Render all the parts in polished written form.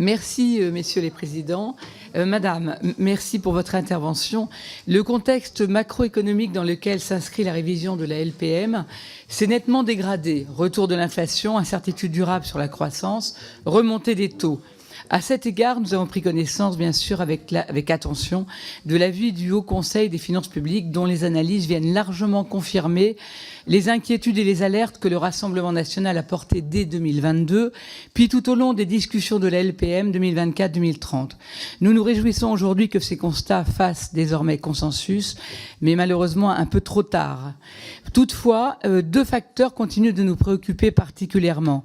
Merci, messieurs les présidents. Madame, merci pour votre intervention. Le contexte macroéconomique dans lequel s'inscrit la révision de la LPM s'est nettement dégradé. Retour de l'inflation, incertitude durable sur la croissance, remontée des taux. À cet égard, nous avons pris connaissance, bien sûr, avec attention, de l'avis du Haut Conseil des finances publiques, dont les analyses viennent largement confirmer les inquiétudes et les alertes que le Rassemblement national a portées dès 2022, puis tout au long des discussions de la LPM 2024-2030. Nous nous réjouissons aujourd'hui que ces constats fassent désormais consensus, mais malheureusement un peu trop tard. Toutefois, deux facteurs continuent de nous préoccuper particulièrement.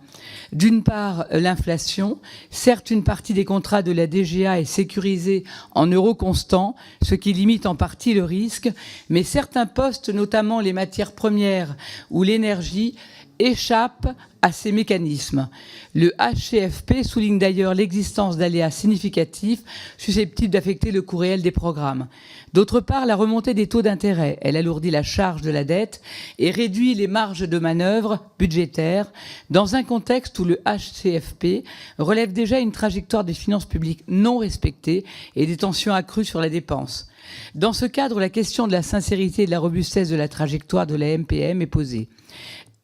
D'une part, l'inflation. Certes, une partie des contrats de la DGA est sécurisée en euros constants, ce qui limite en partie le risque, mais certains postes, notamment les matières premières ou l'énergie, échappent à ces mécanismes. Le HCFP souligne d'ailleurs l'existence d'aléas significatifs susceptibles d'affecter le coût réel des programmes. D'autre part, la remontée des taux d'intérêt, elle alourdit la charge de la dette et réduit les marges de manœuvre budgétaires dans un contexte où le HCFP relève déjà une trajectoire des finances publiques non respectée et des tensions accrues sur la dépense. Dans ce cadre, la question de la sincérité et de la robustesse de la trajectoire de la MPM est posée.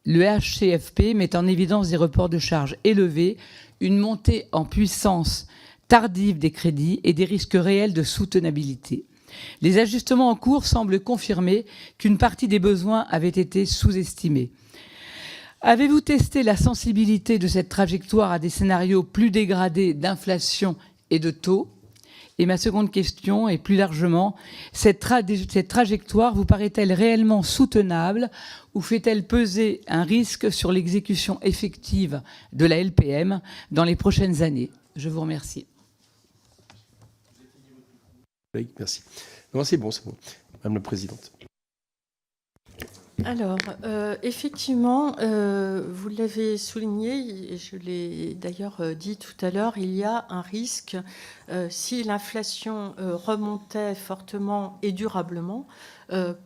Le HCFP met en évidence des reports de charges élevés, une montée en puissance tardive des crédits et des risques réels de soutenabilité. Les ajustements en cours semblent confirmer qu'une partie des besoins avait été sous-estimée. Avez-vous testé la sensibilité de cette trajectoire à des scénarios plus dégradés d'inflation et de taux ? Et ma seconde question est plus largement, cette trajectoire vous paraît-elle réellement soutenable ou fait-elle peser un risque sur l'exécution effective de la LPM dans les prochaines années ? Je vous remercie. Merci. Non, c'est bon, Madame la Présidente. Alors, effectivement, vous l'avez souligné, et je l'ai d'ailleurs dit tout à l'heure, il y a un risque, si l'inflation remontait fortement et durablement,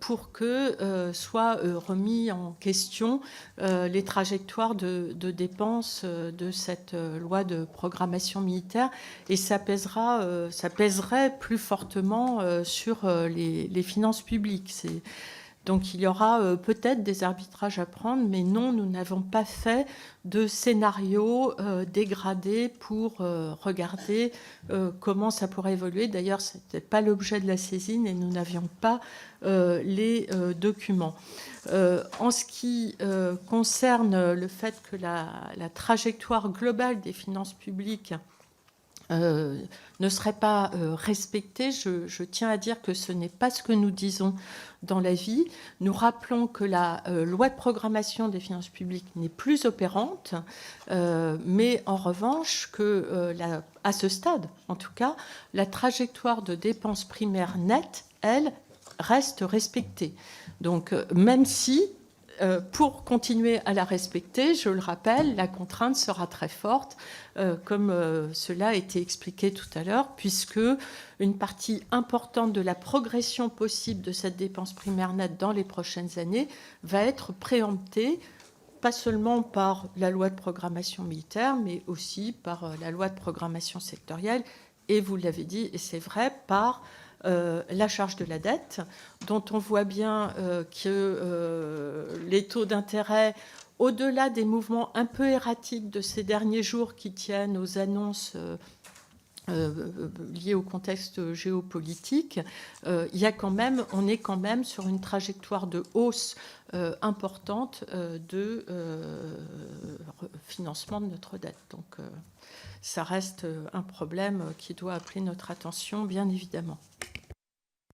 pour que soient remis en question les trajectoires de dépenses de cette loi de programmation militaire, et ça pèserait plus fortement sur les finances publiques. Donc il y aura peut-être des arbitrages à prendre, mais non, nous n'avons pas fait de scénario dégradé pour regarder comment ça pourrait évoluer. D'ailleurs, ce n'était pas l'objet de la saisine et nous n'avions pas les documents. En ce qui concerne le fait que la trajectoire globale des finances publiques ne serait pas respectée, je tiens à dire que ce n'est pas ce que nous disons dans l'avis. Nous rappelons que la loi de programmation des finances publiques n'est plus opérante, mais en revanche que à ce stade, en tout cas, la trajectoire de dépenses primaires nettes, elle, reste respectée. Donc même si pour continuer à la respecter, je le rappelle, la contrainte sera très forte, comme cela a été expliqué tout à l'heure, puisque une partie importante de la progression possible de cette dépense primaire nette dans les prochaines années va être préemptée, pas seulement par la loi de programmation militaire, mais aussi par la loi de programmation sectorielle, et vous l'avez dit, et c'est vrai, par la charge de la dette, dont on voit bien que les taux d'intérêt, au-delà des mouvements un peu erratiques de ces derniers jours qui tiennent aux annonces liées au contexte géopolitique, on est quand même sur une trajectoire de hausse importante de financement de notre dette. Donc ça reste un problème qui doit appeler notre attention, bien évidemment.